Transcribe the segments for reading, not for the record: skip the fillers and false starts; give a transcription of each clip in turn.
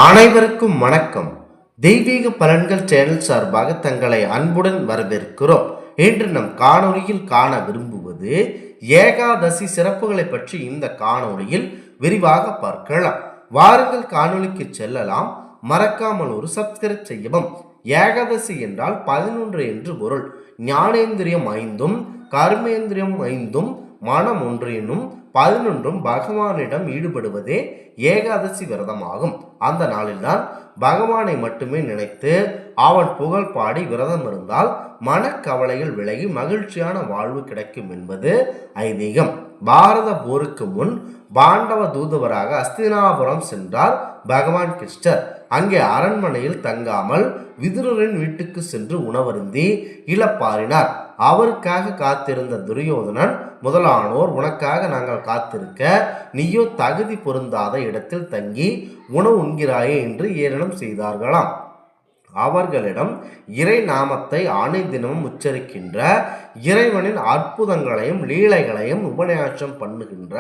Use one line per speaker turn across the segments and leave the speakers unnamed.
அனைவருக்கும் வணக்கம். தெய்வீக பலன்கள் சேனல் சார்பாக தங்களை அன்புடன் வரவேற்கிறோம். இன்று நம் காணொளியில் காண விரும்புவது ஏகாதசி சிறப்புகளை பற்றி இந்த காணொளியில் விரிவாக பார்க்கலாம். வாருங்கள் காணொளிக்கு செல்லலாம். மறக்காமல் ஒரு சப்ஸ்கிரைப் செய்யவும். ஏகாதசி என்றால் 11 என்று பொருள். ஞானேந்திரியம் 5, கர்மேந்திரியம் 5, மனம் 1 எனும் 11 பகவானிடம் ஈடுபடுவதே ஏகாதசி விரதமாகும். அந்த நாளில்தான் பகவானை மட்டுமே நினைத்து அவன் புகழ் பாடி விரதம் இருந்தால் மனக்கவலைகள் விலகி மகிழ்ச்சியான வாழ்வு கிடைக்கும் என்பது ஐதீகம். பாரத போருக்கு முன் பாண்டவ தூதுவராக அஸ்தினாபுரம் சென்றார் பகவான் கிருஷ்ணர். அங்கே அரண்மனையில் தங்காமல் விதுரரின் வீட்டுக்கு சென்று உணவருந்தி இளப்பாறினார். அவருக்காக காத்திருந்த துரியோதனன் முதலானோர், உனக்காக நாங்கள் காத்திருக்க நீயோ தகுதி பொருந்தாத இடத்தில் தங்கி உணவு உண்கிறாயே என்று ஏளனம் செய்தார்களாம். அவர்களிடம் இறை நாமத்தை தினமும் உச்சரிக்கின்ற, இறைவனின் அற்புதங்களையும் லீலைகளையும் உபன்யாசம் பண்ணுகின்ற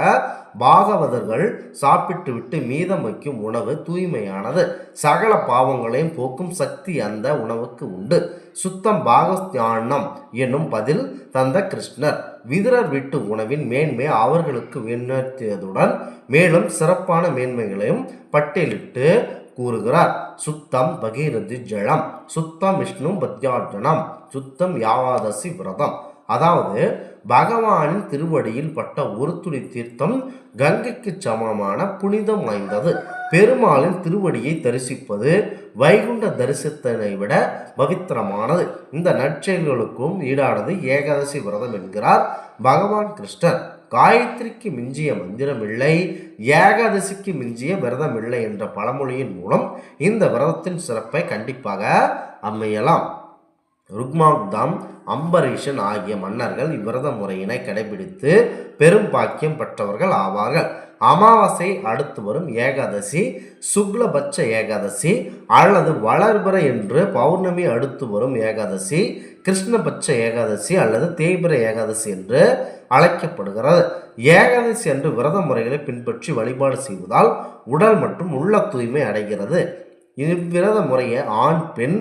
பாகவதர்கள் சாப்பிட்டு விட்டு மீதம் வைக்கும் உணவு தூய்மையானது, சகல பாவங்களையும் போக்கும் சக்தி அந்த உணவுக்கு உண்டு. சுத்தம் பாகஸ்தானம் என்னும் பதில் தந்த கிருஷ்ணர் விதுரர் வீட்டு உணவின் மேன்மை அவர்களுக்கு விண்ணத்தியதுடன் மேலும் சிறப்பான மேன்மைகளையும் பட்டியலிட்டு கூறுகிறார். சுத்தம் பகீரதி ஜலம், சுத்தம் விஷ்ணு பத்யார்ஜனம், சுத்தம் யாகாதசி விரதம். அதாவது பகவானின் திருவடியில் பட்ட ஒரு துளி தீர்த்தம் கங்கைக்கு சமமான புனிதம் வாய்ந்தது. பெருமாளின் திருவடியை தரிசிப்பது வைகுண்ட தரிசனத்தை விட பவித்திரமானது. இந்த நற்செயல்களுக்கும் ஈடானது ஏகாதசி விரதம் என்கிறார் பகவான் கிருஷ்ணர். காயத்ரிக்கு மிஞ்சிய மந்திரம் இல்லை, ஏகாதசிக்கு மிஞ்சிய விரதம் இல்லை என்ற பழமொழியின் மூலம் இந்த விரதத்தின் சிறப்பை கண்டிப்பாக அமையலாம். ருக்மாக்தாம், அம்பரீஷன் ஆகிய மன்னர்கள் இவ்விரத முறையினை கடைபிடித்து பெரும் பாக்கியம் பெற்றவர்கள் ஆவார்கள். அமாவாசை அடுத்து வரும் ஏகாதசி சுக்லபட்ச ஏகாதசி அல்லது வளர்பிற என்று பௌர்ணமி அடுத்து வரும் ஏகாதசி கிருஷ்ணபட்ச ஏகாதசி அல்லது தேய்பிர ஏகாதசி என்று அழைக்கப்படுகிறது. ஏகாதசி என்று விரத முறைகளை பின்பற்றி வழிபாடு செய்வதால் உடல் மற்றும் உள்ள தூய்மை அடைகிறது. இவ்விரத முறையை ஆண், பெண்,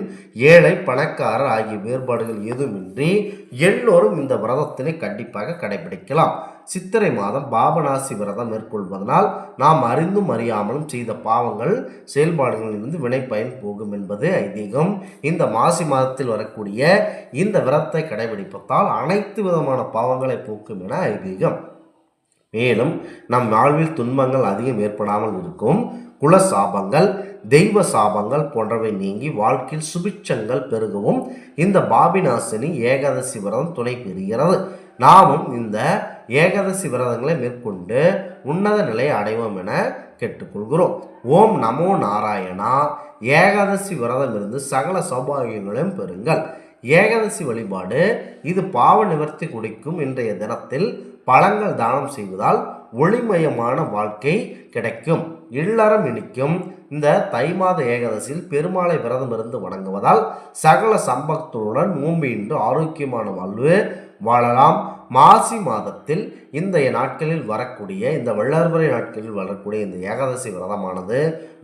ஏழை, பணக்காரர் ஆகிய வேறுபாடுகள் எதுவுமின்றி எல்லோரும் இந்த விரதத்தினை கண்டிப்பாக கடைபிடிக்கலாம். சித்திரை மாதம் பாபநாசி விரதம் மேற்கொள்வதனால் நாம் அறிந்தும் அறியாமலும் செய்த பாவங்கள் செயல்பாடுகளிலிருந்து வினை பயன் போகும் என்பது ஐதீகம். இந்த மாசி மாதத்தில் வரக்கூடிய இந்த விரதத்தை கடைபிடிப்பதால் அனைத்து விதமான பாவங்களை போக்கும் என ஐதீகம். மேலும் நம் வாழ்வில் துன்பங்கள் அதிகம் ஏற்படாமல் இருக்கும், குல சாபங்கள், தெய்வ சாபங்கள் போன்றவை நீங்கி வாழ்க்கையில் சுபிட்சங்கள் பெருகவும் இந்த பாபிநாசினி ஏகாதசி விரதம் துணை பெறுகிறது. நாமும் இந்த ஏகாதசி விரதங்களை மேற்கொண்டு உன்னத நிலையை அடைவோம் என கேட்டுக்கொள்கிறோம். ஓம் நமோ நாராயணா. ஏகாதசி விரதம் இருந்து சகல சௌபாகியங்களையும் பெறுங்கள். ஏகாதசி வழிபாடு இது பாவ நிவர்த்தி குடிக்கும். இன்றைய தினத்தில் பழங்கள் தானம் செய்வதால் ஒளிமயமான வாழ்க்கை கிடைக்கும், இல்லறம் இனிக்கும். இந்த தை மாத ஏகாதசியில் பெருமாளை விரதம் இருந்து வணங்குவதால் சகல சம்பத்துடன் நோம்பின்றி ஆரோக்கியமான வாழ்வு வாழலாம். மாசி மாதத்தில் இந்த நாட்களில் வரக்கூடிய இந்த வள்ளர்பிறை நாட்களில் வரக்கூடிய இந்த ஏகாதசி விரதமானது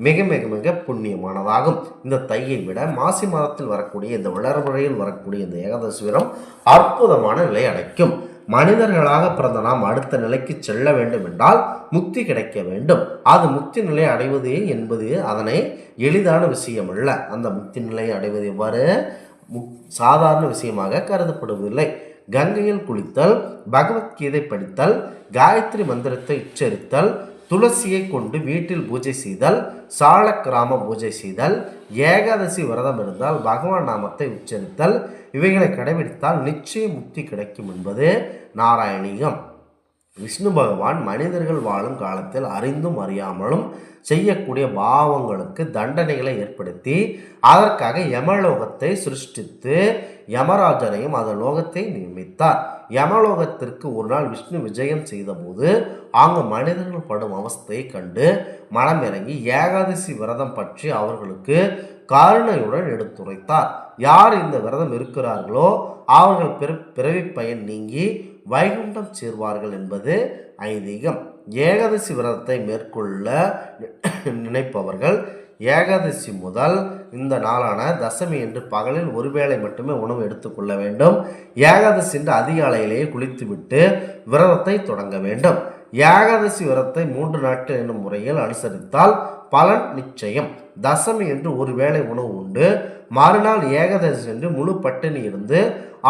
மிக மிக மிக புண்ணியமானதாகும். இந்த தையை விட மாசி மாதத்தில் வரக்கூடிய இந்த வள்ளர்பிறையில் வரக்கூடிய இந்த ஏகாதசி விரதம் அற்புதமான நிலை அடைக்கும். மனிதர்களாக பிறந்த நாம் அடுத்த நிலைக்கு செல்ல வேண்டும் என்றால் முக்தி கிடைக்க வேண்டும். அது முக்தி நிலையை அடைவது என்பது அதனை எளிதான விஷயம் அல்ல. அந்த முக்தி நிலையை அடைவது எவ்வாறு சாதாரண விஷயமாக கருதப்படுவதில்லை. கங்கையில் குளித்தல், பகவத்கீதை படித்தல், காயத்ரி மந்திரத்தை உச்சரித்தல், துளசியை கொண்டு வீட்டில் பூஜை செய்தல், சாலக்கிராம பூஜை செய்தல், ஏகாதசி விரதம் இருந்தால் பகவான் நாமத்தை உச்சரித்தல், இவைகளை கடைபிடித்தால் நிச்சய முக்தி கிடைக்கும் என்பது நாராயணீகம். விஷ்ணு பகவான் மனிதர்கள் வாழும் காலத்தில் அறிந்தும் அறியாமலும் செய்யக்கூடிய பாவங்களுக்கு தண்டனைகளை ஏற்படுத்தி அதற்காக யமலோகத்தை சிருஷ்டித்து யமராஜனையும் அந்த லோகத்தை நியமித்தார். யமலோகத்திற்கு ஒரு நாள் விஷ்ணு விஜயம் செய்தபோது அங்கு மனிதர்கள் படும் அவஸ்தையை கண்டு மனம் இறங்கி ஏகாதசி விரதம் பற்றி அவர்களுக்கு கருணையுடன் எடுத்துரைத்தார். யார் இந்த விரதம் இருக்கிறார்களோ அவர்கள் பிறவி பயன் நீங்கி வைகுண்டம் சேர்வார்கள் என்பது ஐதீகம். ஏகாதசி விரதத்தை மேற்கொள்ள நினைப்பவர்கள் ஏகாதசி முதல் இந்த நாளான தசமி என்று பகலில் ஒருவேளை மட்டுமே உணவு எடுத்துக்கொள்ள வேண்டும். ஏகாதசி என்று அதிகாலையிலேயே குளித்துவிட்டு விரதத்தை தொடங்க வேண்டும். ஏகாதசி விரதத்தை 3 நாட்கள் என்னும் முறையில் அனுசரித்தால் பலன் நிச்சயம். தசமி என்று ஒருவேளை உணவு உண்டு, மறுநாள் ஏகாதசி என்று முழு பட்டினி இருந்து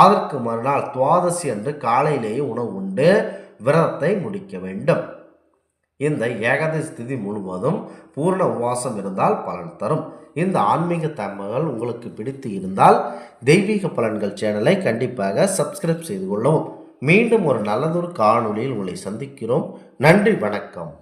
அதற்கு மறுநாள் துவாதசி என்று காலையிலேயே உணவு உண்டு விரதத்தை முடிக்க வேண்டும். இந்த ஏகாதசி திதி முழுவதும் பூர்ண உபவாசம் இருந்தால் பலன் தரும். இந்த ஆன்மீக தகவல்கள் உங்களுக்கு பிடித்து இருந்தால் தெய்வீக பலன்கள் சேனலை கண்டிப்பாக சப்ஸ்கிரைப் செய்து கொள்ளவும். மீண்டும் ஒரு நல்லதொரு காணொளியில் உங்களை சந்திக்கிறோம். நன்றி, வணக்கம்.